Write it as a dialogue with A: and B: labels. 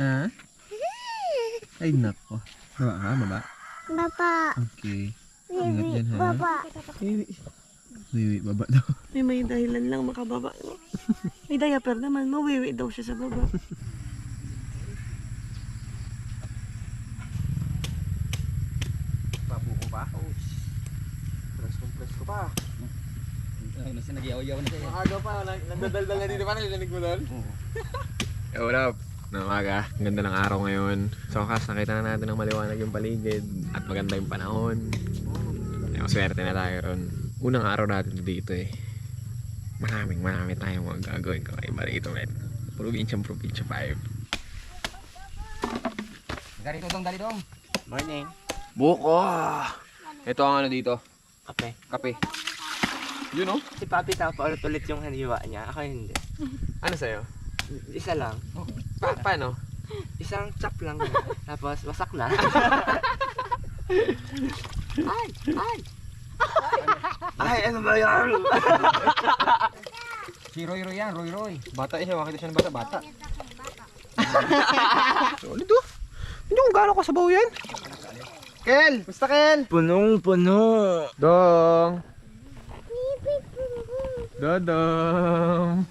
A: Ha? Ay, nako. Baba ka, baba.
B: Baba.
A: Okay. Ingat dyan, ha?
B: Baba.
A: Wiwi, baba daw.
C: May dahilan lang makababa. No? May diaper naman, mawiwi daw siya sa baba.
A: Pabuko pa? Presko pa.
D: Ay, nasa nag-iyaw-yaw na siya.
A: Maaga pa, nagdadaldal na dito pa, narinig mo doon? Yo, what up? Namaga, ang ganda ng araw ngayon. So, kas nakita na natin ng maliwanag yung paligid at maganda yung panahon. Ay, swerte na tayo ron. Unang araw natin dito eh. Marami tayong mga gagawin ko kay Barito, men. Probinsya 5.
D: Dali dong.
A: Morning. Buko! Ito ang ano dito. Kape. Yun oh.
E: Si Papi ulit yung haniwa niya. Ako hindi.
A: Ano sa'yo?
E: Isa lang.
A: Paano?
E: Isang chop lang. Tapos wasak na. Ay, ano ba yan?
D: Si Roy yan, Roy.
A: Bata siya, makita siya ng bata. Solid oh. Hindi kung gaano ka sabaw yan. Kel! Basta Kel!
E: Punong-puno.
A: Dong! Dodong!